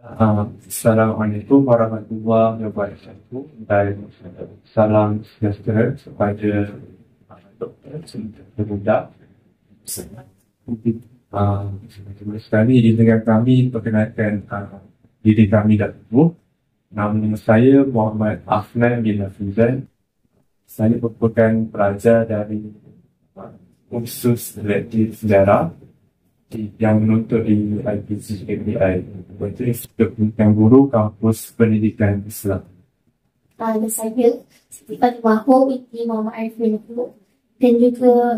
Assalamualaikum warahmatullahi wabarakatuh dan salam sejahtera kepada doktor Muda. Terima sekali di negara kami perkenalkan diri kami dahulu. Nama saya Muhammad Afnan bin Hafizan. Saya merupakan pelajar dari kursus elektif sejarah yang menuntut di IPG KPI, iaitu Institut Pendidikan Guru Kampus Pendidikan Islam. Saya Siti Fatimah binti Muhammad Arifin dan juga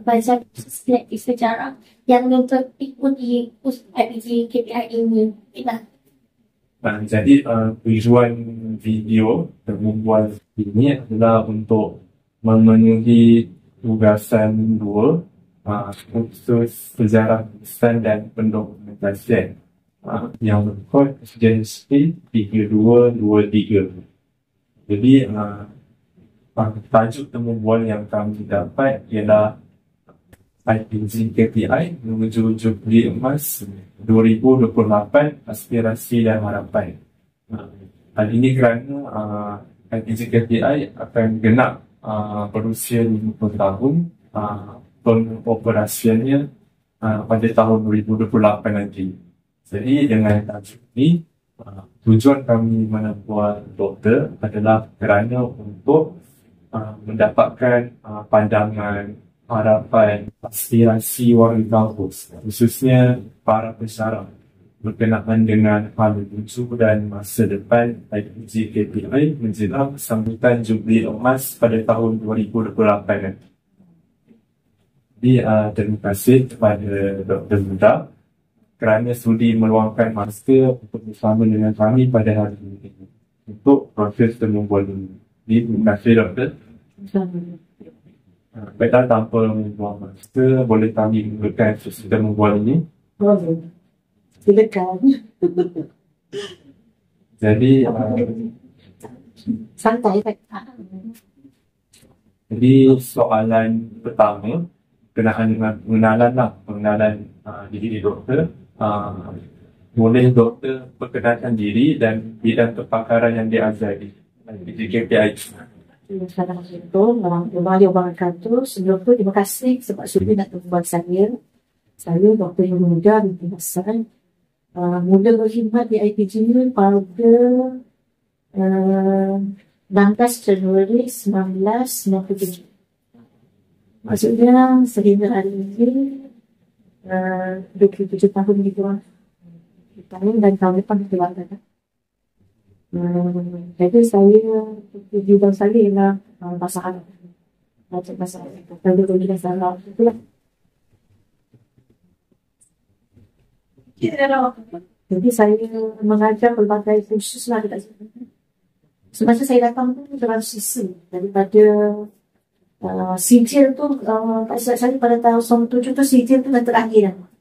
pelajar selektif sejarah yang menuntut ikuti IPG KPI ini. Jadi tujuan video dan membuat ini adalah untuk memenuhi tugasan 2 kursus sejarah Islam dan pendokumentasian yang berkod SJSP 3223. Jadi tajuk temu bual yang kami dapat ialah IPG KPI menuju Jubli Emas 2028 Aspirasi dan Harapan. Hal ini kerana IPG KPI akan genap berusia 50 tahun, pengoperasiannya pada tahun 2028 nanti. Jadi dengan tajuk ini, tujuan kami menempuh doktor adalah kerana untuk mendapatkan pandangan, harapan, aspirasi warga kampus, khususnya para pensyarah berkenaan dengan hal lucu dan masa depan IPG KPI menjelang sambutan Jubli Emas pada tahun 2028 nanti. Jadi, terima kasih kepada Dr. Muda kerana sudi meluangkan masa untuk bersama dengan kami pada hari ini untuk proses temu bual ini. Terima kasih, Doktor. Baiklah, tanpa membuang masa, boleh kami mulakan sesi temu bual ini? Boleh. Silakan. Jadi, santai. Jadi, soalan pertama berkenaan dengan pengenalan diri doktor. Boleh doktor perkenalkan diri dan bidang kepakaran yang diajari di KPI. Assalamualaikum warahmatullahi wabarakatuh. Sebelum tu, terima kasih sebab sudi nak berbual saya. Saya Dr. Muda binti Hassan. Mula berkhidmat di IPG ni pada 16 Januari 1997. Maksudnya sehingga hari ini 27 tahun di luar tahun dan tahun depan di luar kan. Jadi saya bidang saya ialah bahasa Arab. Bahasa Arab. Kalau boleh bahasa Arab itulah. Jadi saya mengajar pelbagai kursus lah dekat sini. Semasa saya datang tu transisi daripada sijil tu, saya pada tahun 97 tu sijil tu dah terakhir dah.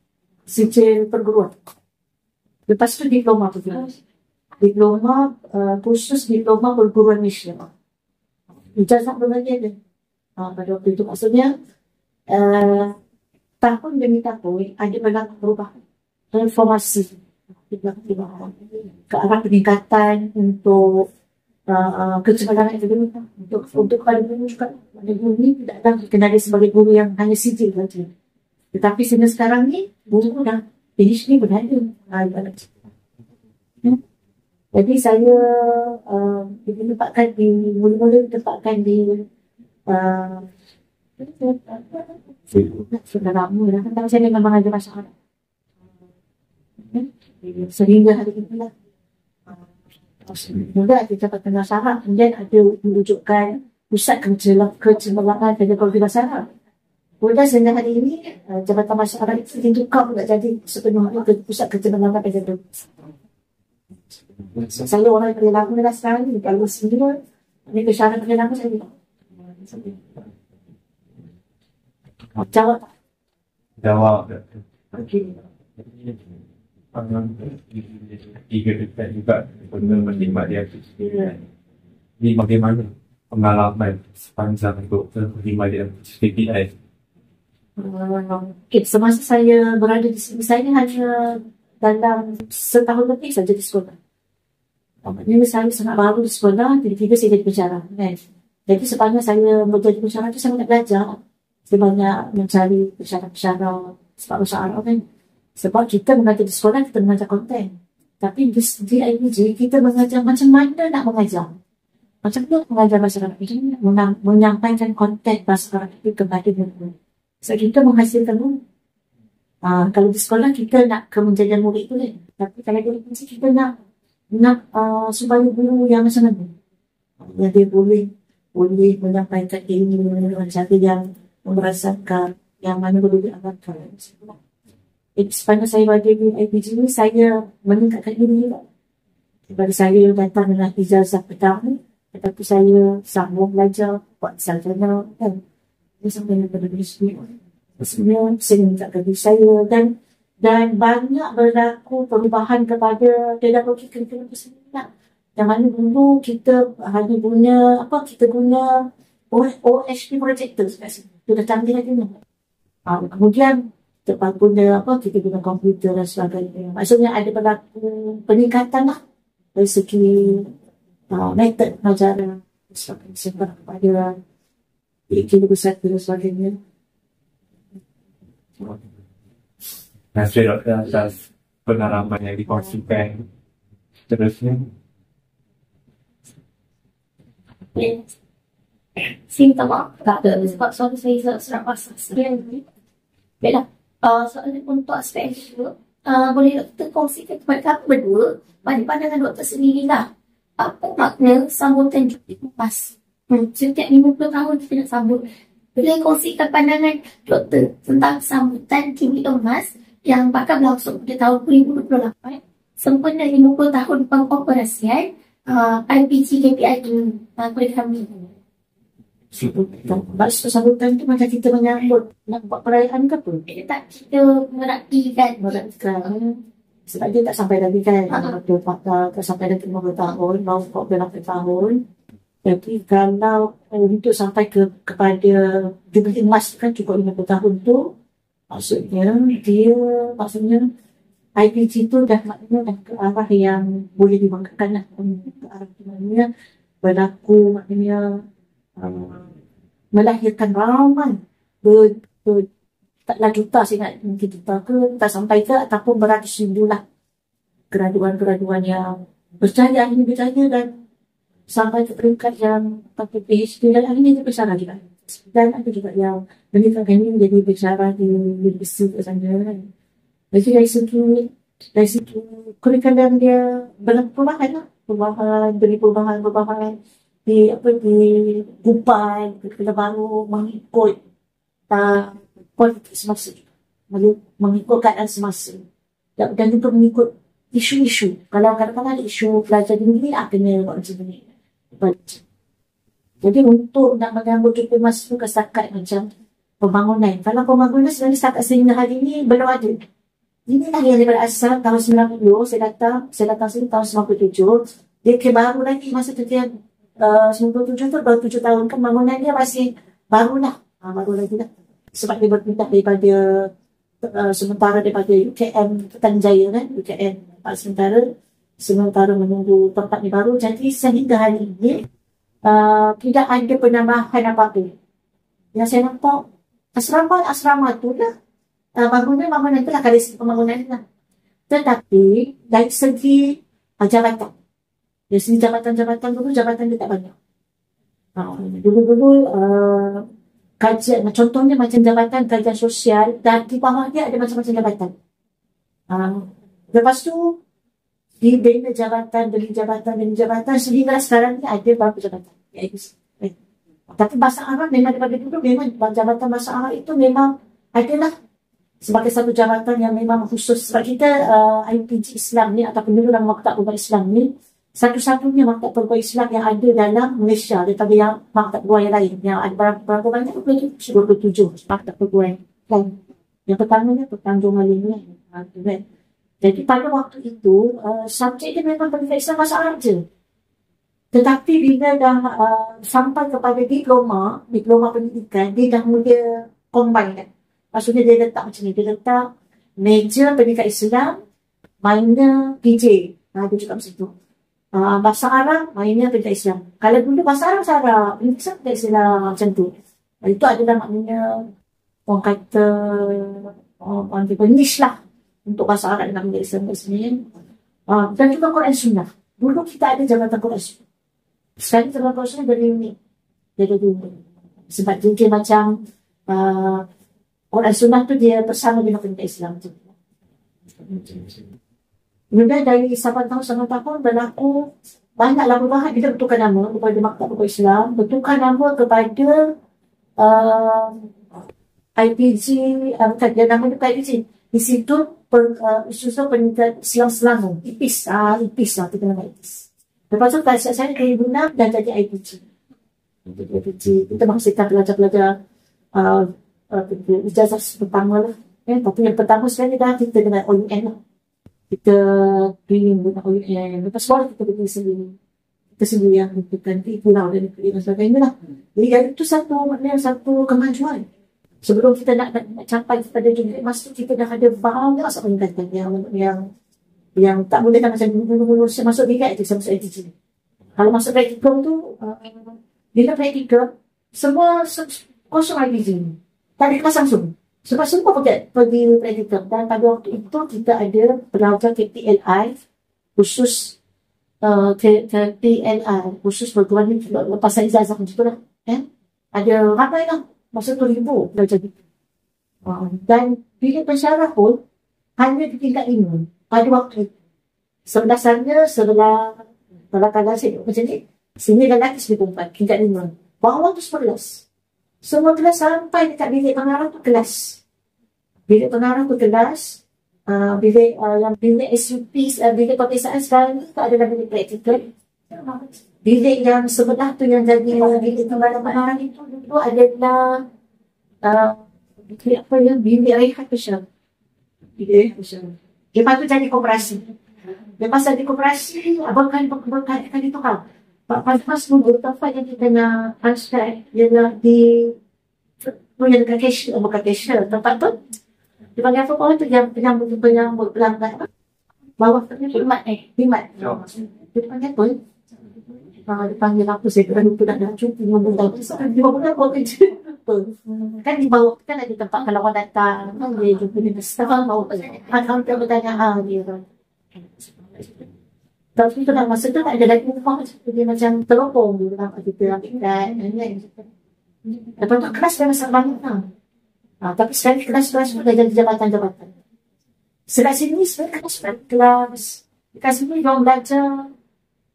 Sijil perguruan. Lepas tu diploma tu. Diploma, khusus diploma perguruan Islam. Ijazah berbagai dia. Pada waktu itu maksudnya, tahun demi tahun ada berlaku perubahan. Transformasi. Ke arah peningkatan untuk kecemerlangan akademik untuk kepada guru juga. Guru ni tidaklah dikenali sebagai guru yang hanya sijil saja. Tetapi sehingga sekarang ni guru dah PhD berada. Jadi saya ditempatkan di mula-mula ditempatkan di sudah lama dah kan saya memang ada masalah. Sehingga hari inilah mula kita dapat penasaran, kemudian ada menunjukkan pusat kecemerlangan pedagogi bahasa Arab. Kemudian sehingga hari ini Jabatan Masyarakat itu ditukar untuk jadi sepenuhnya ke pusat kecemerlangan pedagogi. Saya orang yang lama dah sekarang ni, kalau sendiri ni kesyarat yang lama saya jawab. Okey. Tiga dekat juga benda berkhidmat di IPG. Ini bagaimana pengalaman sepanjang doktor berkhidmat di IPG KPI? Okay, semasa saya berada di sini, saya hanya dalam setahun lebih saja di sekolah. Maknanya saya sangat baru di sekolah, tiba-tiba saya jadi pensyarah. Kan? Jadi sepanjang saya menjadi pensyarah itu saya banyak belajar. Saya banyak mencari pensyarah-pensyarah sebab masalah kan. Sebab kita mengajar di sekolah, kita mengajar konten. Tapi di IPG, kita mengajar macam mana nak mengajar. Macam mana mengajar masyarakat ini, menyampaikan konten masyarakat itu kepada mereka. So, kita menghasilkan guru. Kalau di sekolah, kita nak kemenjadian murid itu kan. Tapi kalau di IPG, kita nak supaya guru yang macam mana. Yang dia boleh menyampaikan ilmu dengan cara yang merasakan yang mana boleh diamalkan. Sepanjang saya berada di IPG ni, saya meningkatkan diri juga. Daripada saya datang dengan ijazah pertama, tetapi saya sambung belajar, buat sarjana, kan. Saya sampai daripada diri sendiri. Maksudnya, saya meningkatkan diri saya dan banyak berlaku perubahan kepada pedagogi kurikulum itu sendiri. Yang mana dulu kita hanya guna, kita guna OHP projector kat sini. Itu dah canggih lagi ni. Kemudian, kita guna kita guna komputer dan sebagainya. Maksudnya ada berlaku peningkatan lah dari segi metod pengajaran sebab kepada iklim bersatu dan sebagainya. Terima kasih Doktor atas pengalaman yang dikongsikan. Terusnya. Saya minta maaf tak ada sebab suara saya serap basah. Baiklah. Soalan untuk aspek itu, boleh doktor kongsikan kepada kami berdua pada pandangan doktor sendirilah. Apa makna sambutan cuti lepas? Setiap 50 tahun kita nak sambut. Boleh kongsikan pandangan doktor tentang sambutan cuti emas yang bakal berlangsung pada tahun 2028 sempena 50 tahun pengoperasian IPG KPI ini kepada kami. Maksud sambutan tu macam kita menyambut nak buat perayaan ke apa? Tak, kita merapikan. Sebab dia tak sampai lagi kan. Dia tak sampai lagi 50 tahun, mau 48 tahun. Tapi kalau untuk sampai kepada jumlah emas kan cukup 50 tahun tu, maksudnya IPG tu dah maknanya dah ke arah yang boleh dibanggakan lah. Ke arah maknanya berlaku maknanya melahirkan ramai taklah juta saya nak mungkin juta ke tak sampai ke ataupun beratus ribu lah graduan-graduan yang berjaya dan sampai ke peringkat yang pakai PhD dan akhirnya dia bersyarah juga dan ada juga yang meningkatkan ini menjadi bersyarah di universiti ke sana kan. Jadi dari segi kurikulum dia berperubahan lah perubahan digupai kita baru mengikut politik semasa mengikut keadaan semasa dan juga mengikut isu-isu. Kalau kadang-kadang ada isu pelajar di negeri kena buat macam ni. Jadi untuk nak mengganggu cuti emas tu kesetakat macam pembangunan. Kalau pembangunan sebenarnya setakat sehingga hari ini belum ada. Inilah yang daripada asal tahun 90 saya datang sini tahun 97. Dia baru lagi masa tu dia 97 tu baru 7 tahun kan bangunan dia masih baru lah. Baru lagi lah. Sebab dia berpindah daripada sementara daripada UKM Putrajaya kan. UKM sementara menunggu tempat ni baru. Jadi sehingga hari ini tidak ada penambahan apa-apa. Yang saya nampak asrama tu lah. Bangunan tu lah dari segi pembangunan lah. Tetapi dari segi jabatan. Dari segi jabatan dulu jabatan dia tak banyak. Dulu kajian, contohnya macam jabatan kajian sosial dan di bawah dia ada macam-macam jabatan. Lepas tu dibina jabatan demi jabatan sehingga sekarang ni ada beberapa jabatan. Tapi bahasa Arab memang daripada dulu memang jabatan bahasa Arab itu memang adalah sebagai satu jabatan yang memang khusus. Sebab kita IPG Islam ni ataupun dulu dalam Maktab Pegawai Islam ni satu-satunya maktab pegawai Islam yang ada dalam Malaysia daripada yang maktab pegawai yang lain yang ada berapa banyak 27 maktab pegawai kan. Yang pertamanya Tanjung Malaysia kan. Jadi pada waktu itu subjek dia memang pendidikan Islam bahasa Arab je. Tetapi bila dah sampai kepada diploma pendidikan dia dah mula combine kan. Maksudnya dia letak macam ni, dia letak major pendidikan Islam mainnya PJ. Dia cakap macam tu. Bahasa Arab, mainnya pendidikan Islam. Kalau dulu bahasa Arab, pendidikan Islam macam tu. Itu adalah maknanya orang kata orang kata niche lah untuk bahasa Arab dengan pendidikan Islam. Dan juga Quran Sunnah. Dulu kita ada jabatan Quran Sunnah. Sekarang jabatan Quran Sunnah dari unik. Dari dulu. Sebab mungkin macam Quran Sunnah tu dia bersama dengan pendidikan Islam tu. Kemudian dari 8 tahun, 9 tahun berlaku banyaklah perubahan. Kita betulkan nama kepada Maktab Buku Islam, betulkan nama kepada IPG, bukan dia nama dia IPG, Institut Institut Pendidikan Islam Selangor, IPIS lah, kita nama IPIS. Lepas tu saya 2006 dan jadi IPG. Kita menghasilkan pelajar-pelajar ijazah pertama lah. Tapi yang pertama sekali dah kita dengan OUN lah. Kita pilih dengan OUN. Lepas sekolah kita pergi sendiri. Kita sendiri yang menentukan pulau dan negeri dan sebagainya lah. Jadi itu satu kemajuan. Sebelum kita nak capai pada jumlah emas tu, kita dah ada banyak peningkatan yang tak boleh kan macam dulu saya masuk BKT itu, saya masuk ITG. Kalau masuk praktikum tu, bila praktikum, semua kosong ITG. Tak ada kelas langsung. Sebab semua pergi praktikum. Dan pada waktu itu, kita ada pelajar KPLI khusus KPLI khusus berguruan lepas ijazah macam tu lah. Ada ramai lah. Masa tu 1,000 belajar gitu. Dan bilik pensyarah pun hanya di tingkat 5 pada waktu itu. Sebelah kanan saya macam ni. Sini dan lagi 1,400, tingkat 5. Bawah tu 11. Semua kelas sampai dekat bilik pengarah tu kelas. Bilik pengarah tu kelas. Bilik SUP, bilik peperiksaan sekarang tu adalah bilik praktikal. Bilik yang sebelah tu yang jadi bilik pengarah itu adalah bilik rehat pesal. Bilik rehat pesal. Lepas tu jadi koperasi. Lepas jadi koperasi, berkali itu kan. Pada masa dulu, tempat yang kita nak transfer ialah di punya dekat cashier, bukan cashier. Tempat tu, dipanggil apa orang tu yang penyambut pelanggan. Bawah tu, khidmat. Dipanggil apa? Dipanggil apa? Saya kena lupa nak cuti 5 bulan. 5 bulan buat kerja. Kan di bawah kan ada tempat kalau orang datang. Dia jumpa dengan staff. Kalau dia bertanya, dia tapi tu nak masa tu tak ada lagi rumah dia macam teropong dulu lah kita ambilkan. Lepas tu kelas dah besar banyak lah. Tapi sekarang kelas-kelas dah jadi jabatan-jabatan. Sekat sini sebenarnya kelas dekat sini orang belajar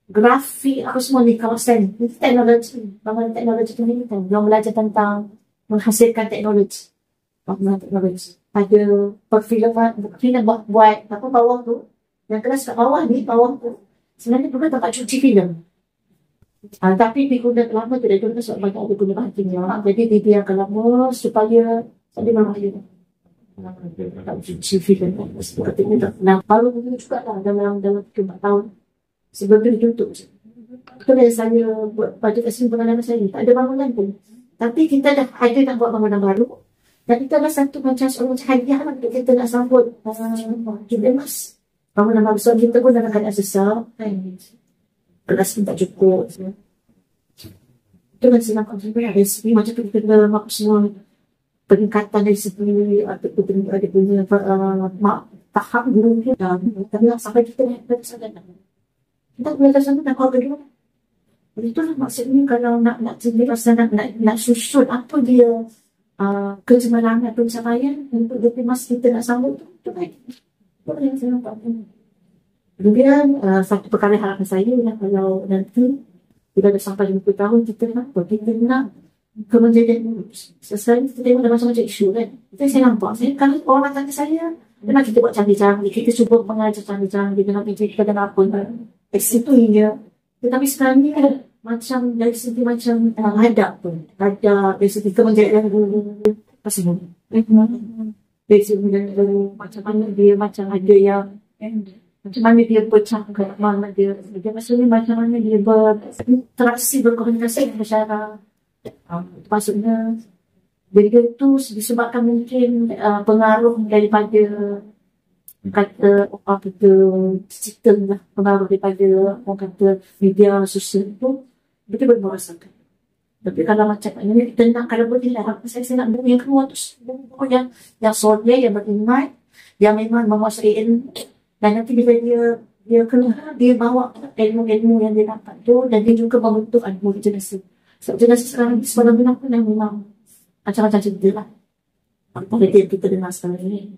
grafik apa semua di kawasan. Itu teknologi. Bangunan teknologi tu ni kan. Orang belajar tentang menghasilkan teknologi. Bangunan teknologi. Ada perfilman buat apa bawah tu. Yang kelas kat bawah ni, bawah tu sebenarnya bukan tempat cuci filem. Tapi digunakan lama tu dia guna sebab banyak dia guna bahan kimia. Jadi dibiarkan lama supaya tak ada bahaya. Tak cuci filem. Nah, baru dulu juga lah dalam 3-4 tahun. Sebelum dia tutup. Itu yang saya buat pada kesini pengalaman saya. Tak ada bangunan pun. Tapi kita dah ada nak buat bangunan baru. Dan itu adalah satu macam hadiah lah untuk kita nak sambut jumlah emas. Bangunan baru. So, kita pun dalam keadaan sesat. Kelas pun tak cukup. Itu kan saya nampak sebenarnya dari segi macam tu kita kena nampak semua peningkatan dari segi ada punya tahap guru dia. Tapi sampai kita nak kesalahan. Kita boleh kesalahan nak kau kedua. Itulah maksudnya kalau nak sendiri rasa nak susun apa dia kecemaran atau pencapaian untuk lebih mas kita nak sambut tu baik. Itu yang saya nampak. Kemudian satu perkara harapan saya ialah kalau nanti kita dah sampai 50 tahun kita nak kemenjadian sesuai kita tengok ada macam-macam isu kan. Itu saya nampak. Kalau orang tanya saya memang kita buat canggih-canggih, kita cuba mengajar canggih-canggih dengan kita dan apa dari situ hingga. Tetapi sekarang ni macam dari segi macam hadap pun ada dari segi kemenjadian pasti dari segi macam mana dia macam ada yang macam mana dia pecah ke mana dia maksudnya macam mana dia berinteraksi berkomunikasi dengan masyarakat. Maksudnya jadi itu disebabkan mungkin pengaruh daripada kata orang kata digital lah, pengaruh daripada orang kata media sosial tu betul-betul merasakan. Tapi kalau macam ni kita nak, kalau boleh lah, saya nak beri yang keluar tu yang soleh, yang beriman, yang memang menguasai ilmu, dan nanti bila dia keluar, dia bawa ilmu-ilmu yang dia dapat tu, dan dia juga membentuk ilmu jenazah. Sebab jenazah sekarang ni sebenarnya pun yang memang macam-macam cerita lah. Apa kita dengar sekarang ni,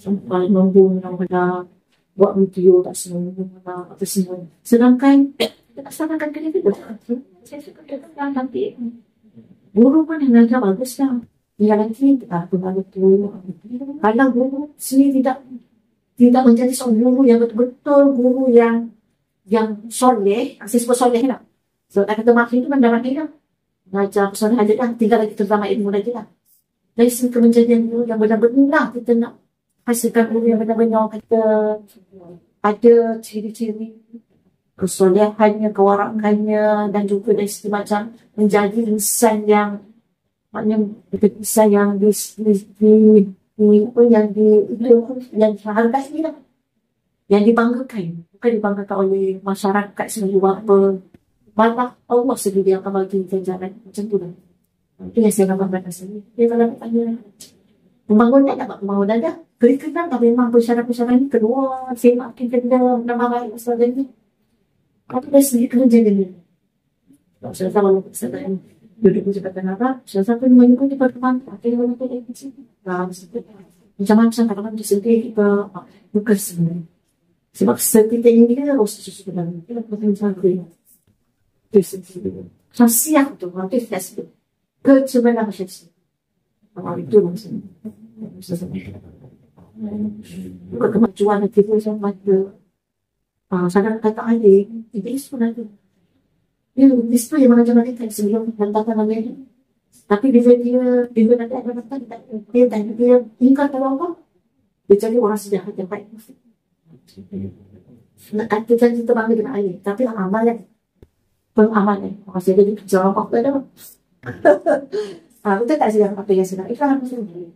sampai membunuh pada buat video tak semua apa semua. Sedangkan kita tak salahkan kena kita. Saya suka kata nanti guru pun yang ngajar bagus lah. Yang nanti pengaruh tu. Kalau guru sini tidak menjadi seorang guru yang betul-betul guru yang soleh, saya sebut soleh lah. So tak kata maaf itu kan dah mati lah. Ngajar soleh aja lah, tinggal lagi terutama ilmu lagi lah. Dari sini menjadi guru yang benar-benar lah, kita nak hasilkan guru yang benar-benar kata ada ciri-ciri kesolehannya, kewarakannya, dan juga dari segi macam menjadi insan yang maknanya insan yang yang dihargai lah, yang dibanggakan, bukan dibanggakan oleh masyarakat semua apa, malah Allah sendiri yang akan bagi ganjaran macam tu lah. Itu yang saya nak banggakan sendiri. Dia kalau nak tanya pembangunan tak pembangunan dah. Kerana tak memang persyarat-persyarat ni keluar, semakin kena nama baik pasal ni. Apa dah sendiri kena jaga ni. Tak usah tahu pasal ni. Duduk di Jabatan Harap, salah satu mengikuti perkembangan. Apa yang boleh kita ikuti? Macam-macam kadang-kadang dia sendiri kita bukan sebenarnya. Sebab kita ini kan harus sesuatu. Kita bukan sendiri. Itu sendiri. Khasiat tu, itu khasiat. Kesebenarnya khasiat. Itu maksudnya. Bukan kemajuan nanti pun sama ada. Sadar kata adik, Iblis pun ada. Iblis tu yang mengajar mereka sebelum hantarkan namanya. Tapi bila dia nanti ada kata, dia ingkar kalau apa, dia jadi orang sejahat yang baik. Nak kata janji terbangga dengan air, tapi amalan. Pengamalan. Orang saya jadi kerja apa dah. Betul tak sedang apa yang sedang ikhlas sendiri.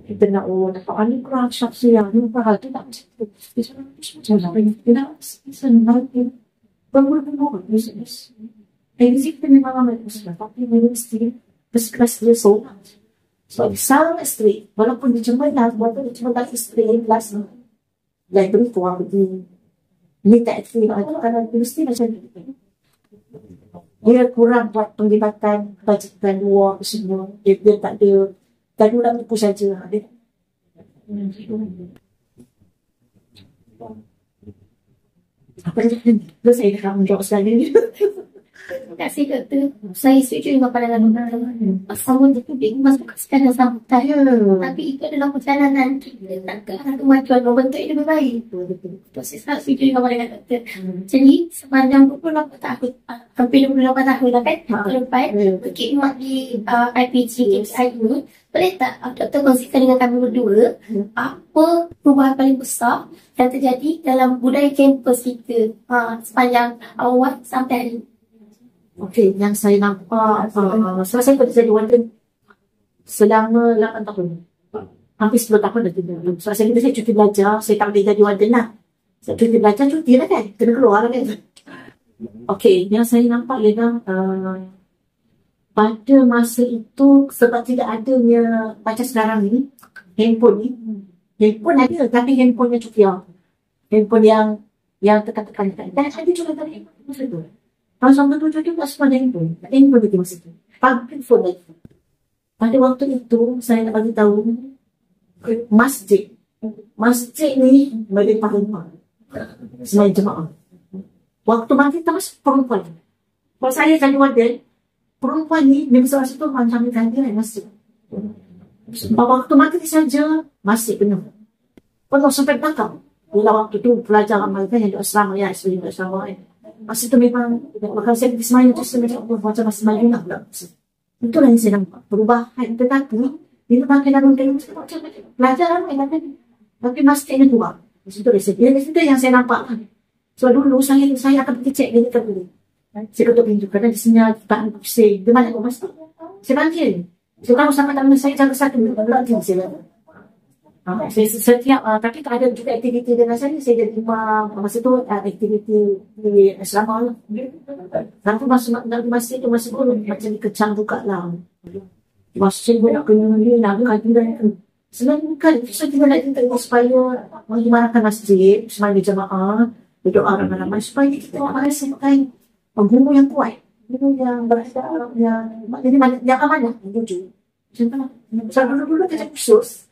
Kita nak dapat anugerah syakhsiah, anugerah tu tak macam tu. Macam apa yang kita nak senang bermula-mula bisnes. Jadi kita memang ramai besar, tapi mesti kelas dia seorang. So, sangat straight. Walaupun dia cuma tak straight kelas ni. Yang beri kurang begini. Ni tak aktif. Kalau mesti macam ni. Dia kurang buat penglibatan bajikan luar semua. Dia tak ada. Tak ada buku saja. Dia apa dia saya dah menjawab sekali. Terima kasih doktor. Saya setuju dengan pandangan doktor. Pasangan itu masuk ke sekarang sampai. Tapi itu adalah perjalanan kita nak ke arah kemajuan membentuk yang lebih baik. Saya sangat setuju dengan pandangan doktor. Jadi sepanjang 28 tahun, hampir 28 tahun dah kan, lepas berkhidmat di IPG KPI ini, boleh tak doktor kongsikan dengan kami berdua apa perubahan paling besar yang terjadi dalam budaya kampus kita sepanjang awal sampai hari ini? Okey, yang saya nampak saya pernah jadi warden selama 8 tahun. Hampir 10 tahun dah tinggal. So, saya cuti belajar, saya tak boleh jadi warden lah. Saya cuti belajar, cuti lah kan. Kena keluar lah kan. Okey, yang saya nampak ialah pada masa itu, sebab tidak adanya macam sekarang ni, handphone ni. Handphone ada, tapi handphone yang cukup. Handphone yang tekan-tekan. Dan ada juga tadi masa tu. Kalau sampai 7 dia tak semua ada handphone. Tak ada handphone lagi masa tu. Public phone lagi. Pada waktu itu, saya nak bagi tahu masjid. Masjid ni melimpah limpah. Selain jemaah. Waktu masjid tak masuk perempuan. Kalau saya jadi warden, perempuan ni, dia besar situ macam dia masjid. Waktu maghrib saja, masih penuh. Penuh sampai belakang. Bila waktu tu pelajar amal kan yang di asrama ya, sebelum di asrama kan. Masa tu memang, kalau saya pergi semayang tu, saya macam masih semayang lah pula. Itulah yang saya nampak. Perubahan. Tetapi, bila makin dalam kayu, macam pelajar kan. Tapi masjidnya tua. Itu yang saya nampak. So dulu, saya akan pergi cek dia dekat dulu. Saya ketuk pintu. Kadang di sini, bahan pusing. Dia mana aku masjid? Saya panggil. Saya tahu sama teman saya jaga satu. Saya Setiap tapi ada juga aktiviti dengan saya jadi masa tu aktiviti di asrama lah. Tapi dalam masa itu masih belum macam dikecam juga lah. Masa saya nak kena dia nak kajian. Sebenarnya kan saya juga nak minta supaya mengimarkan masjid, semangat jemaah, berdoa ramai-ramai supaya kita merasakan guru yang kuat, guru yang berada yang amanah, jujur. Contoh, dulu kerja khusus.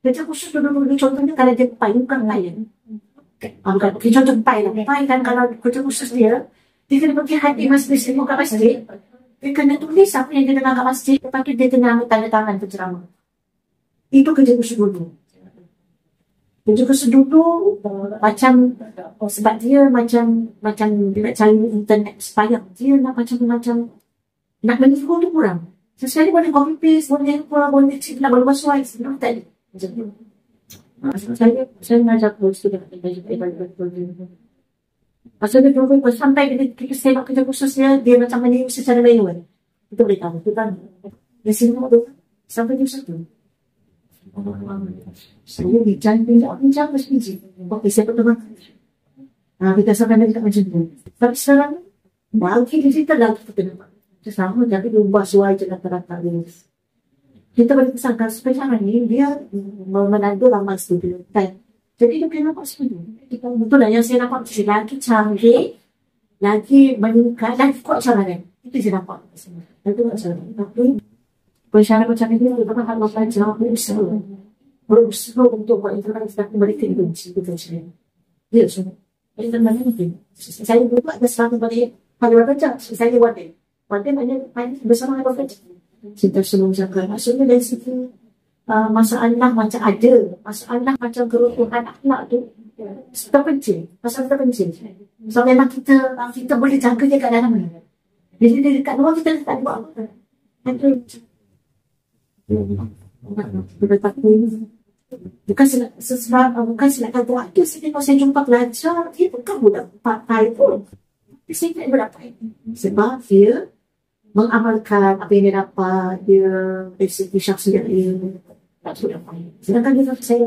Kerja khusus dulu contohnya kalau dia payungkan lain. Bukan contoh pai lah. Pai kan kalau kerja khusus dia kena pergi hati masjid, buka masjid. Dia kena tulis apa yang dia dengar kat masjid. Lepas tu dia kena ambil tanda tangan penceramah. Itu kerja khusus dulu. Kerja khusus dulu macam sebab dia macam dia nak cari internet supaya dia nak macam nak menipu tu kurang. Sesekali boleh copy paste, boleh nak boleh masuk sebelum tak ada. Saya mengajar student pasal dia dulu sampai kita sebab kerja khususnya dia macam menipu secara manual. Kita boleh tahu, kita di sini tu sampai di situ. Saya bincang mesti biji. Okey, saya pertama. Kita sampai dekat macam tu. Tapi sekarang bagi digital lagi kita nampak. Sama jadi diubah suai je rata-rata ni. Kita boleh pesankan supaya jangan ni dia menandu lama studio kan. Jadi dia kena nampak studio. Betul lah yang saya nampak lagi canggih, lagi meningkat, lagi kuat cara ni. Itu saya nampak. Itu tak salah. Tapi pesanan macam ini kita harus belajar berusaha untuk buat interaksi dan memberikan benci kita sendiri. Ya, semua. Ini mana mungkin. Saya dulu ada satu pada baca. Saya buat ni. Pada banyak bersama dengan baca. Cinta sebelum zakat. Maksudnya dari situ masalah macam ada. Masalah macam kerukuhan akhlak tu terpencil. Masalah terpencil. So memang kita boleh jaga dia kat dalam ni. Jadi dia dekat luar kita tak buat apa. Bukan silakan buat tu. Saya jumpa pelajar dia bukan budak pakai pun. Tapi saya tak berapa. Sebab dia mengamalkan apa yang dia dapat, dia resiko syakhsiat dia tak sudah dapat. Sedangkan dia saya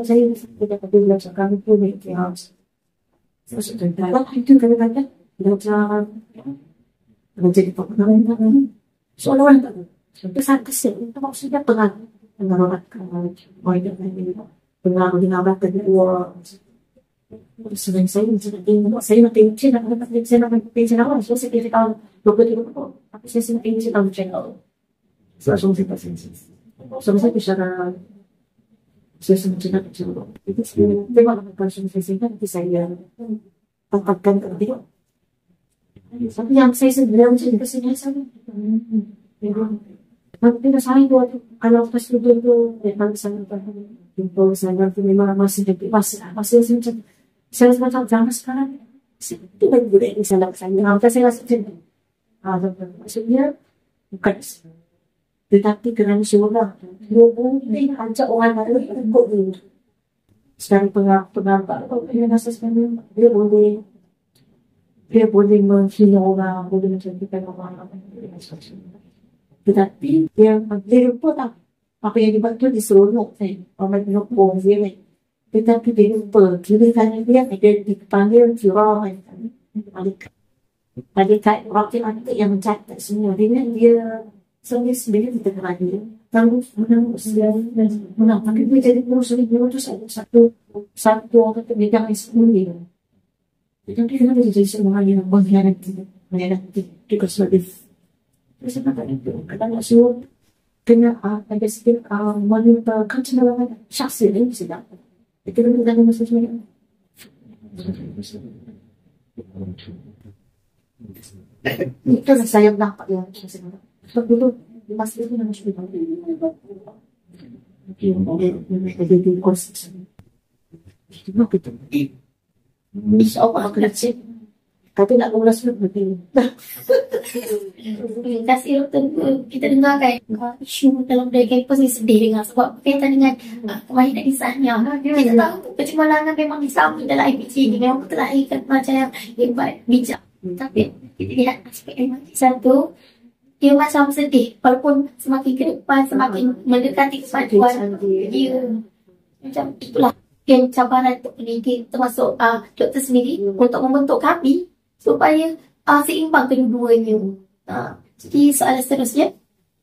dapat belajar kami pun yang maksudnya itu kadang-kadang belajar menjadi pengalaman seolah-olah tak tahu. Kesan-kesan itu maksudnya pengaruh pengaruh dengan orang kedua. Sering saya nak tengok channel, saya nak tengok channel, saya kira tahun 20 tahun, tapi saya nak tengok tahun channel. Langsung saya pasang. Saya bicara, saya sempat channel. Itu saya tengok langsung saya nanti saya tempatkan ke dia. Tapi yang saya sebenarnya macam kesini saya. Nanti saya buat kalau pas itu memang sangat jumpa saya memang masih macam saya macam zaman sekarang itu lagi boleh disalah saya. Saya rasa macam maksudnya bukan tetapi kerana semua ini ajak orang lain ikut ni. Sekarang pengaruh dia rasa sebenarnya dia boleh menghina orang, boleh menjadikan orang tetapi dia lupa tak apa yang dibuat tu diseronok orang menyokong dia ni. Tetapi dia lupa kira-kira dia dipanggil curang malaikat rocky antik yang mencatat semua dengan dia sebenarnya kita kena dia menang tapi dia jadi musuh dia tu satu orang kata bidang yang sendiri tetapi kenapa dia jadi semua yang mengkhianati juga sebab terus apa itu kadang nak suruh kena ada sikit meminta kecenderungan syakhsi ini sedap itu dengan maksudnya itu saya nampak yang sebab dulu masih itu nama sudah jadi konsep itu betul insyaAllah akan cek tapi nak ulas betul. Kasih doktor kita dengar kan isu dalam budaya kampus ni sedih dengar sebab berkaitan dengan kemahiran lisannya. Kita tahu kecemerlangan memang disambut dalam IPC ni memang terlahirkan macam yang hebat, bijak. Tapi kita lihat aspek yang lisan tu dia macam sedih walaupun semakin ke depan semakin mendekati kemajuan dia Macam itulah yang cabaran untuk pendidik termasuk doktor sendiri untuk membentuk kami supaya seimbang kedua-duanya. Jadi soalan seterusnya.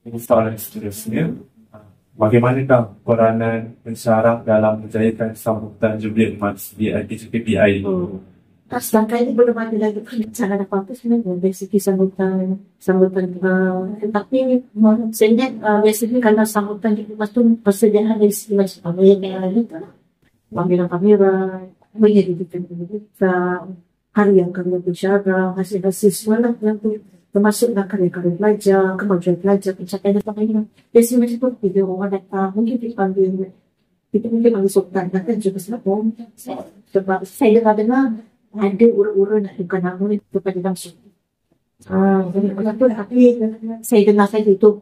Ini soalan seterusnya. Bagaimanakah peranan pensyarah dalam menjayakan sambutan Jubilee Emas di KPI? Sedangkan ini belum ada lagi perbincangan apa-apa sebenarnya dari segi sambutan. Tapi saya ingat biasanya kalau sambutan Jubilee Emas tu persediaan dari segi macam yang itu lah. Panggilan kamera, penyelidikan harian karya pensyarah, hasil-hasil semua lah yang tu. Termasuklah karya-karya pelajar, kemajuan pelajar, pencapaian dan sebagainya. Biasanya macam tu, bila orang datang, mungkin kita mungkin panggil sultan, kan juga sebab sebab saya dengar ada ura-ura nak tukar nama kepada langsung. Jadi tapi saya dengar saja itu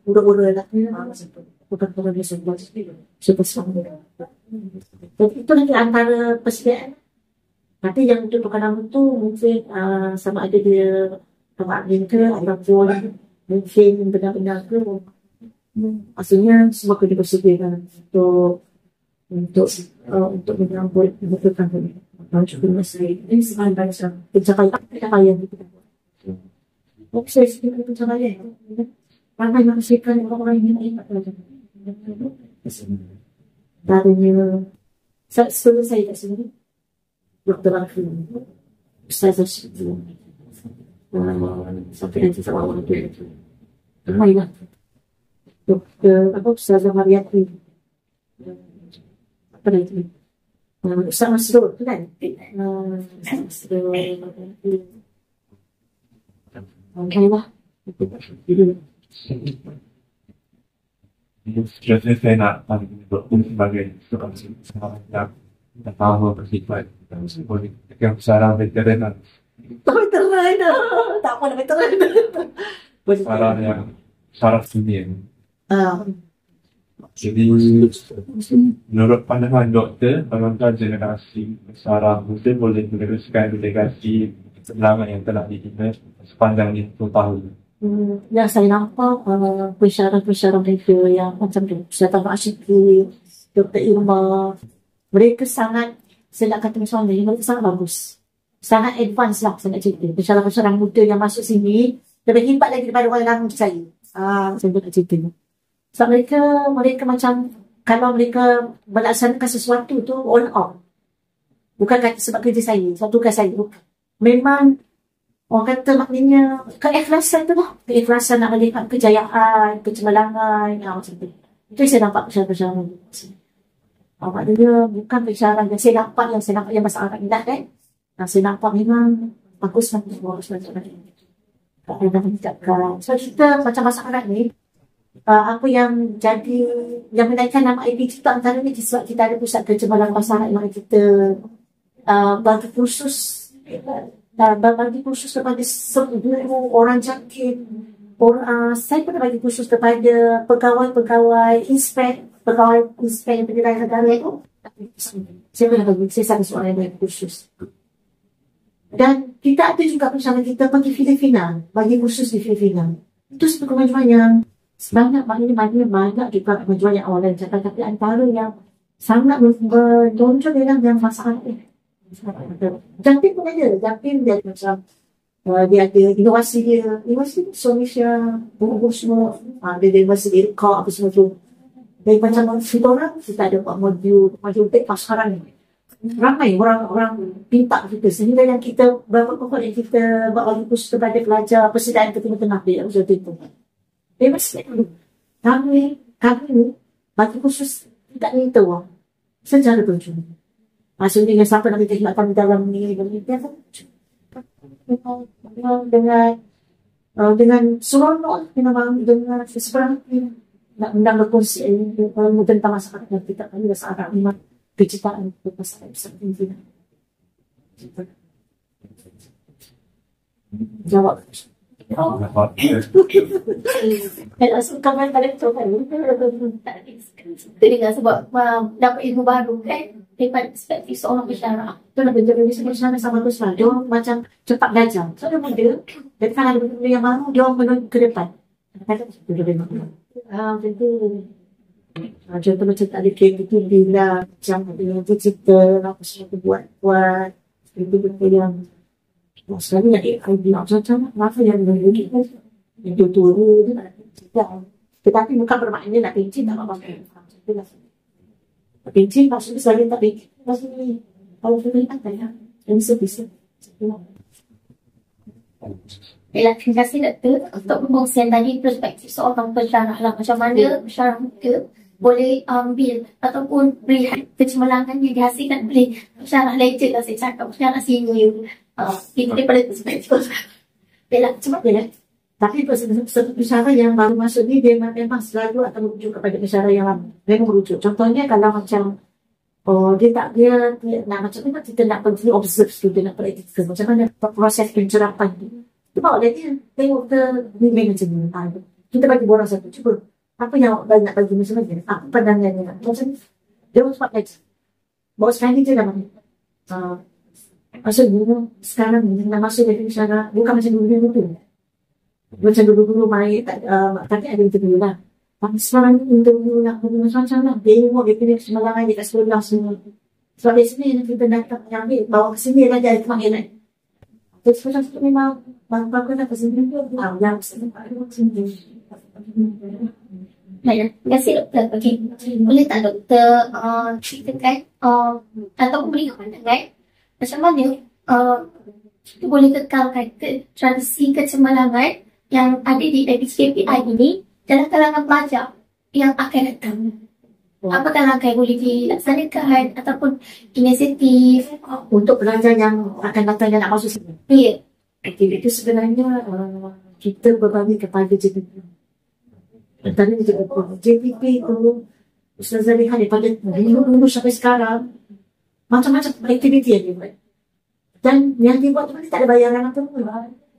ura-ura lah. Bukan dia sebut sama. Jadi itu nanti antara persediaan. Nanti yang untuk tukar nama tu mungkin sama ada dia admin ke ataupun mungkin benar-benar ke maksudnya semua kena bersediakan untuk menyambut membutuhkan juga masih ini sebenarnya pencapaian kita buat. Saya sendiri pencapaian pandai menghasilkan orang-orang yang ingat pelajar. Darinya saya kat sini Dr. Alfie Ustazah Syed sampai nanti sama orang tu lumayan lah Ustazah Mariati apa lagi Ustaz Masrul tu kan Masrul okay lah Seterusnya saya nak tanya sebagai seorang yang tahu bersifat yang secara veteran veteran tak apa veteran sekarang yang syaraf senior. Jadi menurut pandangan doktor, bagaimana generasi syaraf muda boleh meneruskan delegasi keselamatan yang telah dibina sepanjang 50 tahun? Yang saya nampak pensyarah-pensyarah mereka yang macam tu Ustazah Asyiki, Dr. Irma, mereka sangat, saya nak kata macam ni, mereka sangat bagus, sangat advance lah saya nak cerita. Pensyarah-pensyarah muda yang masuk sini lebih hebat lagi daripada orang lama saya. Saya nak cerita ni. So mereka macam kalau mereka melaksanakan sesuatu tu all out. Bukan kata sebab kerja saya, sebab tugas saya, bukan. Memang orang kata maknanya keikhlasan tu lah. Keikhlasan nak melihat kejayaan, kecemerlangan, macam tu. Itu yang saya nampak pensyarah-pensyarah muda. Maknanya bukan pensyarah yang saya nampak yang bahasa Arab ni lah kan. Saya nampak memang bagus lah pensyarah ni. Tak pernah mengucapkan. So kita macam bahasa Arab ni, apa yang jadi, yang menaikkan nama IPG tu antara ni sebab kita ada pusat kecemerlangan bahasa Arab yang kita bagi kursus kepada seluruh orang JAKIM. Saya pernah bagi kursus kepada pegawai inspek yang penilaian negara itu. Saya pernah bagi, saya satu soalan yang bagi kursus. Dan kita ada juga bersama kita bagi final, bagi kursus di final. Itu sebuah kemajuan yang banyak juga kemajuan yang awal dan cakap, tapi antara yang sangat menonjol dalam yang masalah ini. Jampin pun ada, Jampin dia macam dia ada inovasi Indonesia, buku semua, dia inovasi IRCA apa semua tu. Dari macam kita orang, kita ada buat modul pasaran ni. Ramai orang pinta kita, sehingga yang kita berapa pokok yang kita buat bagi kursus kepada pelajar persediaan ke Timur Tengah dia macam tu. Bebas kami bagi kursus tidak minta wang secara percuma. Maksudnya siapa nak kita khidmatkan dalam ni dengan seronok dengan seseorang nak undang berkongsi tentang masyarakat yang kita kami bahasa Arab memang penciptaan bahasa Arab sangat jawab. Kawan pada tu kan teringat sebab dapat ilmu baru kan daripada perspektif seorang pensyarah. Itu nak menjadi pensyarah sama Kusman. Dia macam cepat belajar. So dia muda, jadi kalau ada benda yang baru, dia menuju ke depan. Macam tu. Contoh macam tak ada kreativiti bila macam ada tu cerita apa sesuatu buat itu benda yang sekali nak idea macam-macam apa yang boleh kan yang tutorial tu nak cerita tetapi bukan bermakna nak pencin tak apa-apa pencin maksudnya selain tak pencin maksudnya kalau boleh tak ya yang bisa Baiklah, terima kasih Doktor untuk pengkongsian tadi perspektif seorang pensyarah lah. Macam mana pensyarah muka boleh ambil ataupun melihat kecemerlangan yang dihasilkan oleh pensyarah legend lah saya cakap, pensyarah senior. Itu daripada perspektif pensyarah. Baiklah, macam mana ya? Tapi pensyarah yang baru masuk ni dia memang selalu akan merujuk kepada pensyarah yang lama. Memang merujuk. Contohnya kalau macam dia nak macam mana kita nak pergi observe student nak praktikal macam mana proses pencerapan tu. Kita bawa dia tengok ke bimbing macam ni. Kita bagi borang satu. Cuba. Apa yang awak nak bagi macam mana? Apa pandangannya? Macam ni. Dia orang sebab lagi. Bawa sekali je dah mana. Maksudnya sekarang ni nak masuk dari pensyarah bukan macam dulu-dulu tu. Macam dulu-dulu main tapi ada interview lah. Tapi sekarang ni interview nak bagi macam-macam lah. Tengok dia pilih semalangan dia kat sekolah semua. Sebab dari sini kita datang yang ambil bawa ke sini lah dia ada panggilan. Jadi macam tu memang bagus lah kesini tu. Yang sini. Baiklah, terima kasih Doktor. Okey, boleh tak Doktor ceritakan ataupun berikan pandangan macam mana kita boleh kekalkan tradisi kecemerlangan yang ada di KPI ini dalam kalangan pelajar yang akan datang. Apakah langkah yang boleh dilaksanakan ataupun inisiatif Untuk pelajar yang akan datang yang nak masuk sini. ya. Aktiviti sebenarnya kita berbagi kepada JPP. Antara JPP itu Ustazah lihat daripada dulu sampai sekarang macam-macam aktiviti yang dia buat. Dan yang dia buat tu tak ada bayaran apa pun.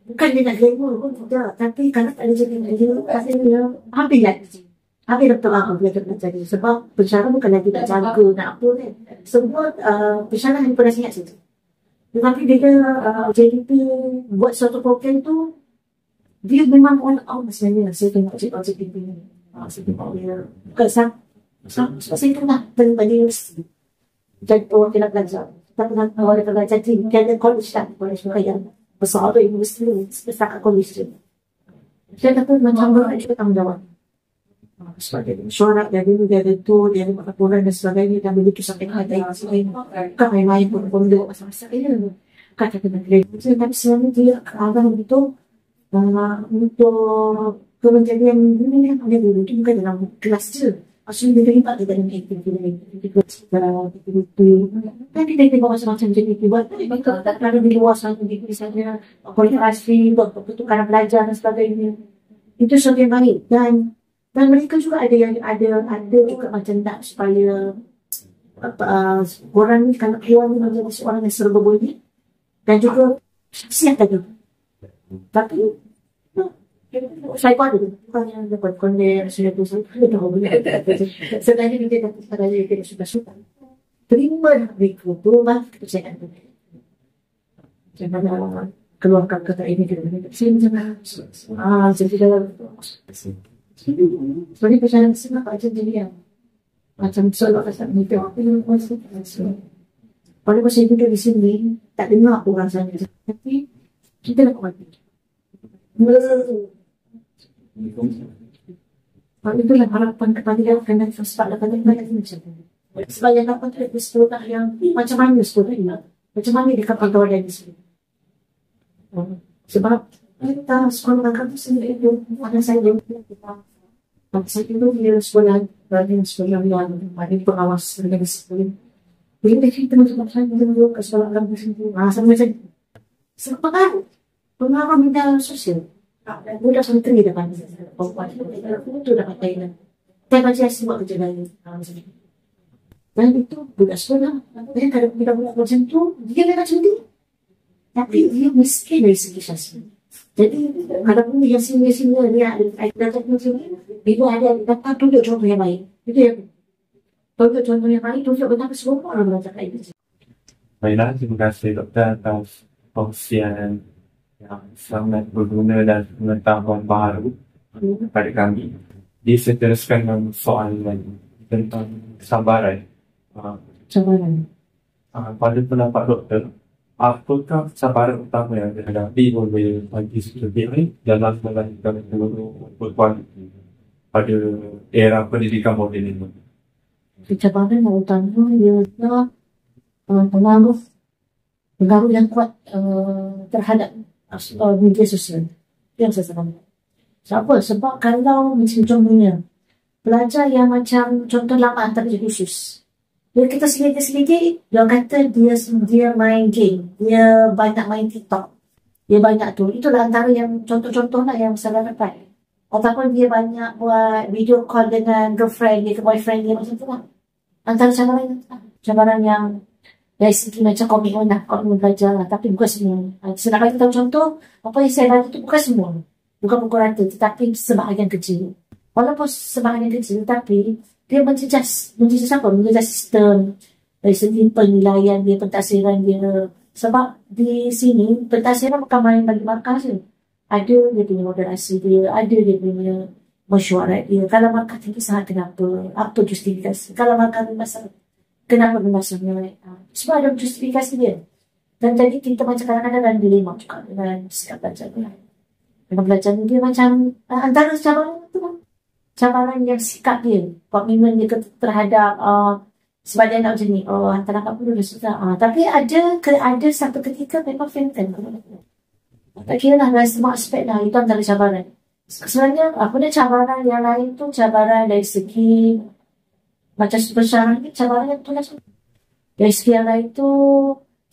Bukan dia nak glamour pun tidak. Tapi kalau tak ada JPP dia hampir lagi. Hampir doktor aku belajar jadi. Sebab pensyarah bukan lagi nak jaga nak apa kan. Semua pensyarah hanya pernah ingat situ. Tetapi dia JPP buat suatu program tu dia memang all out sebenarnya. Saya tengok JPP ni. Saya tengok dia bukan saya tu lah daripada jadi perwakilan pelajar. Kita pernah awal pelajar jadi dia college lah. College yang besar tu universiti besar college tu. Saya kata macam orang juga tanggungjawab. Sebagai syarat dia dulu dia ada tu dia ada laporan dan sebagainya dan begitu sampai ada yang kan main-main pun dia masa-masa ini kata kena grade tapi sebenarnya dia akan begitu untuk kementerian ini yang ada dulu itu bukan dalam kelas je maksudnya dia terlibat di dalam aktiviti kan kita tengok macam-macam jenis buat betul tak ada di luar sana misalnya kualifikasi untuk pertukaran pelajar dan sebagainya itu sesuatu yang baik dan mereka juga ada yang ada juga macam tak supaya orang ni kalau hewan ni menjadi seorang yang serba boleh dan juga siap tadi. Tapi saya pun ada bukan yang dapat konde sudah tu saya tahu sebenarnya kita dapat pada kita sudah terima mereka tu lah kepercayaan tu. Jangan keluarkan kata ini kita sini jangan jadi dalam sebenarnya perjalanan semua macam jadi yang macam soal kasar ni tu pada masa duduk di sini tak dengar orang sana tapi kita nak mati itulah harapan kepada yang akan datang sebab dapat macam sebab yang dapat ada sekolah yang macam mana sekolah ini macam mana dekat pegawai di sini sebab kita sekolah kampus sendiri itu ada saya kita saya dulu dia sekolah yang ada pengawas dari sekolah. Bila kita masuk saya dulu ke sekolah kampus itu, sama macam sebab pengaruh bidang sosial. Budak santri dapat itu dapat Thailand. Saya baca sebab kerja lain. Dan itu budak sekolah. Dan kalau budak-budak macam tu, dia memang macam tu. Tapi dia miskin dari segi sosial. Jadi kalau pun yang sini-sini dia ada macam ni. Bila ada dapat tunjuk contoh yang baik. Itu yang tunjuk contoh yang baik, tunjuk betapa semua orang belajar kayak gitu. Baiklah, terima kasih Doktor atas kongsian yang sangat berguna dan pengetahuan baru kepada kami. Diteruskan dengan soalan tentang kesabaran. Cabaran. Pada pendapat doktor, apakah cabaran utama yang dihadapi oleh mahasiswa ini dalam melanjutkan ilmu berkualiti pada era pendidikan moden ini? Cabaran yang utama ialah pengaruh yang kuat terhadap media sosial. Itu yang saya sebut. Sebab kalau contohnya pelajar yang macam contoh lama antara khusus, bila kita selidiki, dia kata dia main game, dia banyak main TikTok, dia banyak tu. Itulah antara yang contoh-contoh lah yang saya dapat. Ataupun dia banyak buat video call dengan girlfriend dia ke boyfriend dia macam tu lah. Antara cabaran yang dari segi macam komitmen lah, komitmen belajar lah, tapi bukan semua. Saya nak bagi tahu contoh, apa yang saya bagi tu bukan semua. Bukan pukul rata, tetapi sebahagian kecil. Walaupun sebahagian kecil, tapi dia menjejas apa? Menjejas sistem dari segi penilaian dia, pentadsiran dia. Sebab di sini, pentadsiran bukan main bagi markah je. Ada dia punya moderasi dia, ada dia punya mesyuarat dia. Kalau markah tinggi sangat kenapa? Apa justifikasi? Kalau markah rendah kenapa rendah? Sebab ada justifikasi dia. Dan jadi kita macam kadang-kadang dalam dilema juga dengan sikap belajar dia. Dengan belajar dia macam antara cabaran tu kan. Cabaran yang sikap dia, komitmen dia terhadap sebab dia nak macam ni, hantar akak pun dah susah. Tapi ada satu ketika memang fenten. Tak kira lah dari semua aspek lah, itu antara cabaran. Sebenarnya apa dia cabaran yang lain tu, cabaran dari segi macam besar ni, cabaran yang tu lah. Dari segi yang lain tu,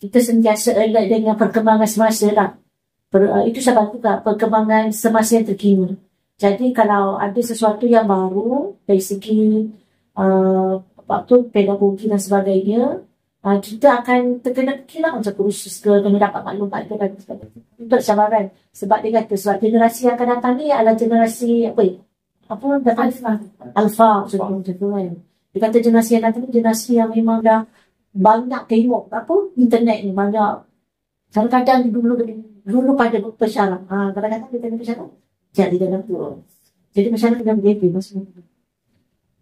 kita sentiasa alert dengan perkembangan semasa lah. Itu sebab juga perkembangan semasa yang terkini. Jadi kalau ada sesuatu yang baru dari segi pedagogi dan sebagainya, kita akan terkena fikirlah macam kursus ke, kena dapat maklumat ke dan sebagainya. Itu cabaran. Sebab dia kata sebab generasi yang akan datang ni adalah generasi Alpha macam tu kan. Dia kata generasi yang datang ni generasi yang memang dah banyak tengok internet ni banyak. Kadang-kadang dulu pada pesyarat. Kadang-kadang dia tengok pesyarat. Jadi dalam tu. Jadi masyarakat dah berbeza maksudnya.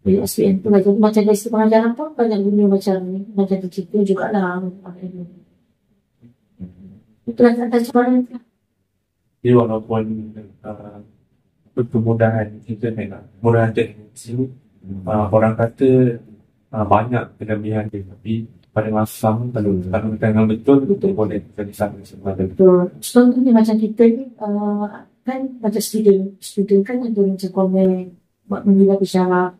Jadi SPM tu lah. Jadi macam dari segi pengajaran pun banyak guna macam ni. Macam cerita jugalah. Itulah antara cabaran tu. Jadi walaupun kemudahan internet lah, kemudahan teknologi ni, orang kata banyak kelebihan dia, tapi pada masa sama kalau dengan betul boleh jadi sama sebenarnya. Betul. Contohnya macam kita ni kan macam student kan ada macam komen buat menilai bicara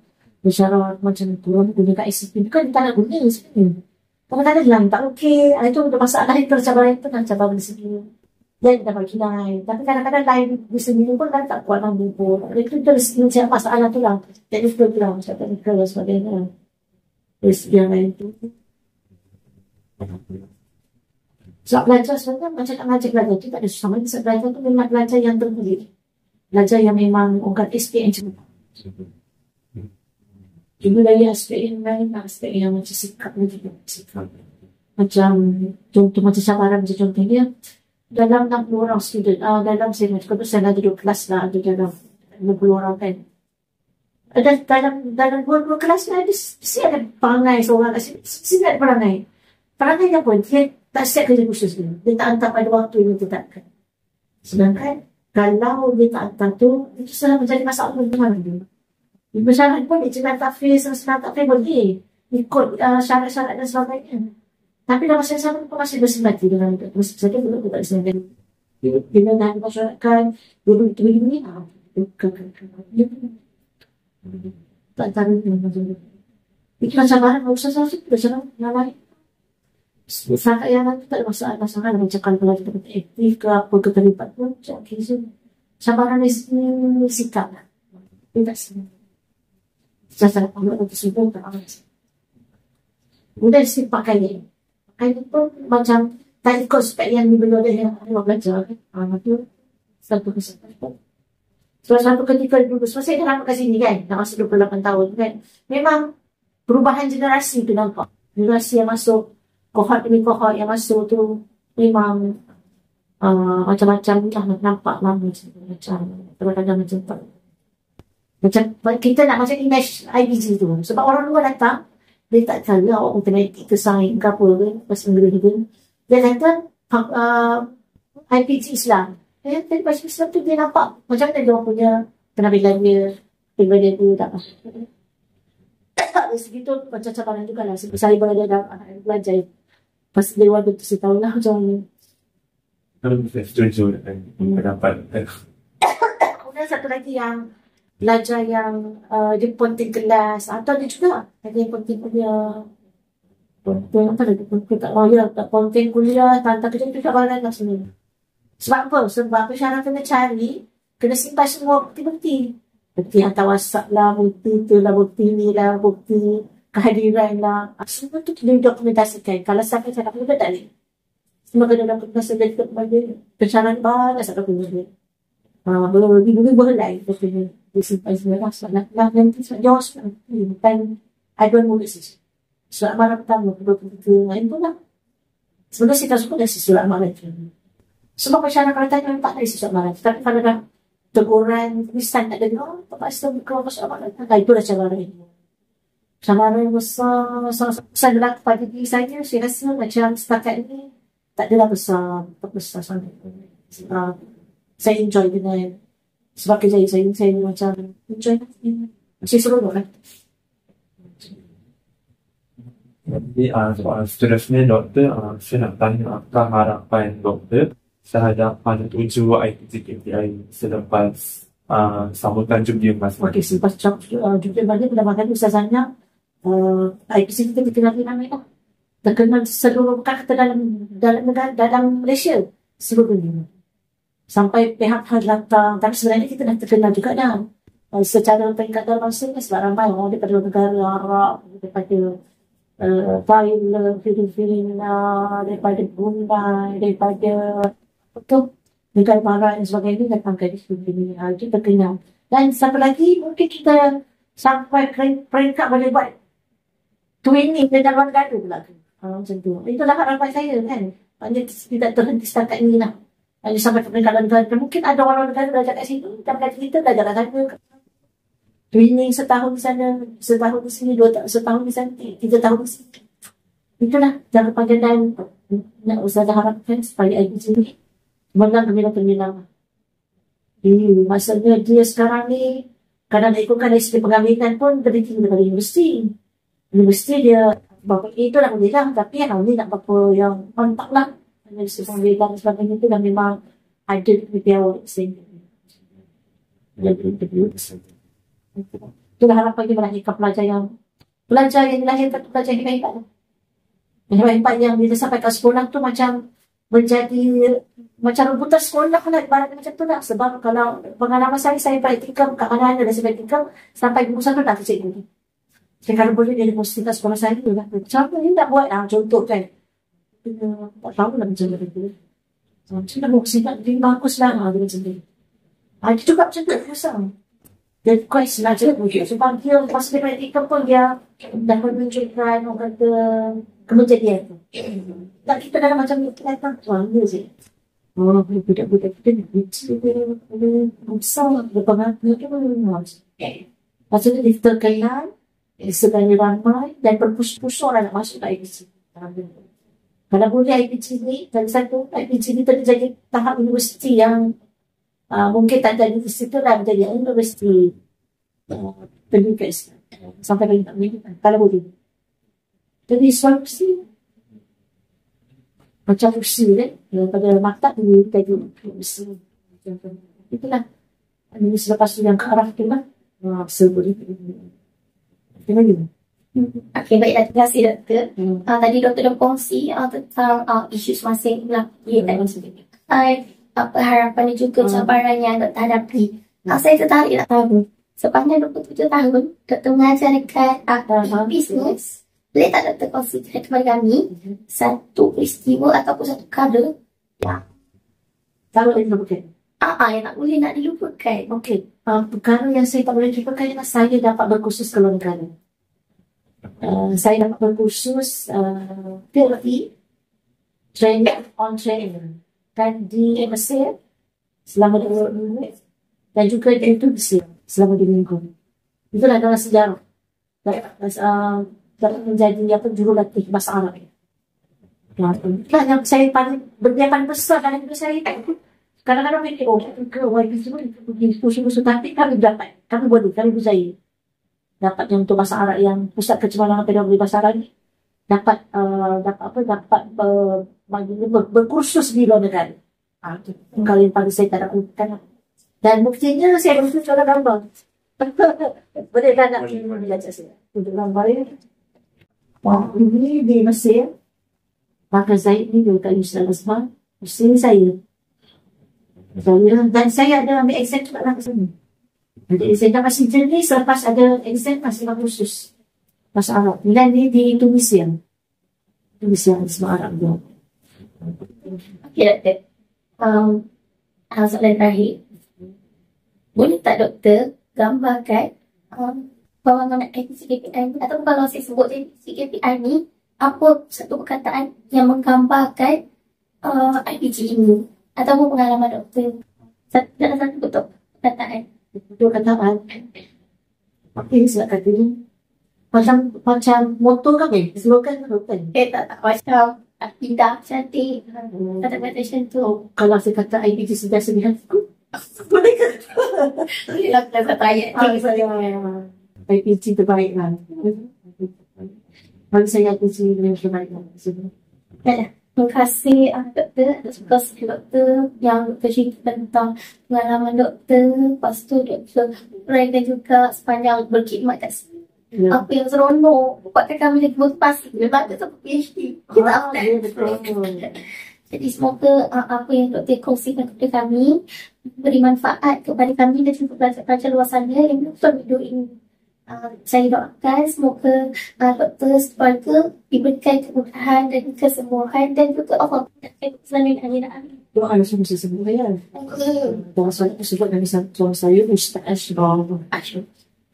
macam turun gunakan ICT kan tak nak guna sebenarnya. Kadang-kadang hilang tak okey. Itu ada masalah itu cabaran itu kan cabaran di sini. Dan dapat lain. Tapi kadang-kadang lain di sini pun kan tak kuat nak pun. Itu dari segi macam masalah tu lah. Teknikal tu lah. Macam teknikal dan sebagainya. Dari segi yang lain tu. Sebab belajar sebenarnya macam nak belajar tu tak ada susah. Sebab belajar tu memang belajar yang terpilih. Belajar yang memang orang SPM cepat. Juga dari aspek yang lain, aspek yang macam sikap juga. Macam contoh macam cabaran macam contohnya dalam 60 orang student, dalam saya macam saya ada 2 kelas lah, ada dalam 60 orang kan. Dalam 2 kelas ni ada ada perangai seorang kat sini ada perangai. Perangai dia pun dia tak siap kerja khusus dia. Dia tak hantar pada waktu yang ditetapkan. Sedangkan kalau dia tak hantar tu, itu salah menjadi masalah dengan dia. Di masyarakat pun ijazah tahfiz dan senang tahfiz boleh ikut syarat-syarat dan sebagainya. Tapi dalam masa yang sama pun masih bersimpati dengan itu. Mesti saja belum tak bersimpati. Bila nak masyarakat, dulu itu begini, tak tahu macam itu. Itu macam mana, tak usah sahaja, macam yang lain. Sangat yang lain tak ada masalah. Macam kalau kita aktif ke apa, ke terlibat pun, macam kisah. Cabaran dari sini sikap lah. Tidak semua. Saya Allah untuk semua tak aman. Kemudian si pakaian. Pakaian pun macam tak ikut spek yang dibeli oleh yang belajar. Itu satu kesempatan. Suatu ketika dulu, saya dah lama kat sini kan, dah masuk 28 tahun kan. Memang perubahan generasi tu nampak. Generasi yang masuk, kohort demi kohort yang masuk tu memang macam-macam lah nampak lah macam kadang-kadang macam tak. Macam kita nak macam image IBG tu. Sebab orang luar datang, dia tak tahu awak matematik ke sains ke apa ke, pasal benda tu. Dia kata, IPG Islam. Tapi pasal Islam tu dia nampak macam mana dia orang punya penampilan dia, pribadi dia tak apa. Dari segi tu macam cabaran juga lah. Sebab saya berada dalam anak belajar. Pas dia luar tu saya tahu lah macam mana. Kalau saya setuju dengan pendapat. Kemudian satu lagi yang belajar yang dia penting kelas atau dia juga ada yang penting kuliah. Penting apa lagi? Penting tak lawyer, tak penting kuliah, tentang kerja itu tak barang lah sebenarnya. Sebab apa? Sebab pesara kena cari, kena simpan semua bukti-bukti. Bukti hantar WhatsApp lah, bukti tu lah, bukti ni lah, bukti kehadiran lah. Semua tu kena dokumentasikan. Kalau sampai cakap juga tak boleh. Semua kena dokumentasikan kepada pesara banyak sangat kemudian. Lebih berhelai katanya. Dia simpan semua lah. Sebab nak nanti sebab jauh sebab bukan aduan mulut saja. Surat amanah pertama, kedua, ketiga, itu lah. Sebenarnya saya tak suka dari surat amanah itu. Sebab masyarakat kalau tanya, tak ada surat amanah. Tapi kalau dah teguran, tulisan tak ada, tak pasti keluar surat amanah. Itu dah cabaran ini. Cabaran yang besar, besar adalah kepada diri saya rasa macam setakat ini, tak adalah besar, tak besar sangat. Saya enjoy dengan, sebab kerja saya macam enjoy. Saya seronok kan. Jadi seterusnya doktor, saya nak tanya apa harapan doktor terhadap pada 7 IPC KPI selepas sambutan jubir masing-masing. Okey, selepas jubir balik pendapatan Ustazahnya, IPC kita lagi ramai lah. Terkenal seluruh, bukan kata dalam Malaysia, seluruh dunia. Sampai pihak datang, tapi sebenarnya kita dah terkenal juga dah. Secara peringkat antarabangsa sebab ramai orang daripada negara Arab, daripada Thailand, Filipina, daripada Brunei, daripada negara barat dan sebagainya datang ke sini. Itu terkenal. Dan satu lagi, mungkin kita sampai peringkat boleh buat twinning dengan luar negara pula tu. Macam tu. Itulah harapan saya kan. Maknanya tidak terhenti setakat ini lah. Hanya sampai ke peringkat luar negara. Mungkin ada orang luar negara belajar kat sini, dan belajar kita belajar kat sana. Twinning setahun di sana, setahun di sini, 2 tahun, setahun di sana, 3 tahun di sini. Itulah jangka panjang dan nak Ustazah harapkan supaya IPC ni menang terminal. Maksudnya dia sekarang ni, kadang nak ikutkan dari segi pengambilan pun lebih tinggi daripada universiti. Universiti dia, itulah boleh lah, tapi yang ni nak berapa yang mantap lah. Dari segi pengambilan dan sebagainya tu dah memang ada lebih awal sehingga. Itulah harapan dia melahirkan pelajar yang dilahirkan tu pelajar yang hebat. Yang hebat yang bila sampai ke sekolah tu macam menjadi macam rebutan sekolah lah, ibarat macam tu lah. Sebab kalau pengalaman saya praktikal kat mana-mana dan saya praktikal sampai guru satu dah cikgu ni. Jadi kalau boleh dia positifkan sekolah saya tu lah. Macam mana ni nak buat lah, contoh kan. Tak tahu lah macam mana tu. Macam mana positifkan, dia bagus lah dia macam tu. Dia juga macam tu, susah. Dia quite sengaja mungkin. Sebab dia masa dia praktikal pun dia dah menunjukkan orang kata kejadian tu. Tak kita dalam macam ni kelihatan suara je. Budak-budak kita ni kecil dia besar berpengaruh ke mana. Maksudnya dia terkenal, segala ramai dan berpusat-pusat orang nak masuk ke IPC. Kalau boleh IPC ni, dari satu IPC ni terjadi tahap universiti yang mungkin tak ada universiti tu lah menjadi universiti pendidikan Islam sampai peringkat pendidikan kalau boleh. Jadi suatu kursi macam kursi kan pada maktab ni jadi kursi itulah. Ini selepas tu yang ke arah tu lah sebut itu tengok ni. Okey, baiklah. Terima kasih doktor. Tadi doktor dah kongsi tentang isu semasa lah. Apa harapan dan juga cabaran yang doktor hadapi. Saya tertarik nak tahu. Sepanjang 27 tahun, doktor mengajar dekat bisnes. Boleh tak doktor kongsikan kepada kami satu peristiwa ataupun satu perkara yang Kalau boleh dilupakan. yang tak boleh nak dilupakan. Okey. Perkara yang saya tak boleh lupakan ialah saya dapat berkursus ke luar negara. Saya dapat berkursus teori training on training kan di Mesir selama 2 minggu dan juga di Tunisia selama 2 minggu. Itulah dalam sejarah. Dapat menjadi jurulatih bahasa Arab. Nah, yang saya paling besar dalam hidup saya itu, kadang-kadang mikir, ke YB semua itu tapi kami dapat, kami berjaya dapat yang untuk bahasa Arab, yang pusat kecemerlangan pedagogi bahasa Arab ni dapat berkursus di luar negara. Itu kali yang paling saya tak lakukan. Dan buktinya saya berkursus cara gambar. Boleh tak nak belajar saya untuk gambar ini? Ini di Mesir. Maka Zaid ni juga kat Yusra Azhar. Mesir saya. Dan saya ada ambil exam juga lah ke sana. Jadi saya dah masih jenis selepas ada exam masih kursus bahasa Arab. Dan ni di Tunisia. Tunisia semua Arab dia. Okey, doktor. Soalan terakhir. Boleh tak doktor gambarkan bangunan CKPI atau kalau saya sebut CKPI ni, apa satu perkataan yang menggambarkan IPG ini ataupun pengalaman doktor dalam satu bentuk perkataan. Perkataan. Ini sebab kata ni macam motor kan slogan kan? Tak macam indah, cantik, kata-kata macam tu. Kalau saya kata IPG sudah sembilan boleh ke? Boleh lah kita try. IPG terbaik lah. Bagi saya IPG yang terbaik lah. Terima kasih doktor atas kongsi doktor yang bercerita tentang pengalaman doktor. Lepas tu doktor dan juga sepanjang berkhidmat kat sini. Apa yang seronok buatkan kami lagi motivasi lepas tu PhD kita apply. Jadi semoga apa yang doktor kongsikan kepada kami beri manfaat kepada kami dan juga pelajar-pelajar luar sana yang menonton video ini. Saya doakan semoga doktor sekeluarga diberikan kemudahan dan kesembuhan dan juga Allah selalu amin. Doa semua sembuh ya. Doa saya sebut dari tuan saya Ustaz Ashraf.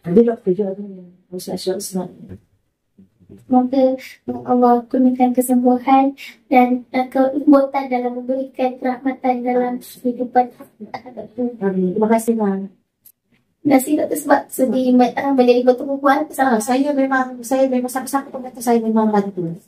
Dia doktor juga Ustaz Ashraf. Semoga Allah kurniakan kesembuhan dan kelembutan dalam memberikan kerahmatan dalam kehidupan doktor. Terima kasih bang. Terima kasih doktor sebab sudi menjadi perempuan. Saya memang sampai-sampai kata saya memang bantu.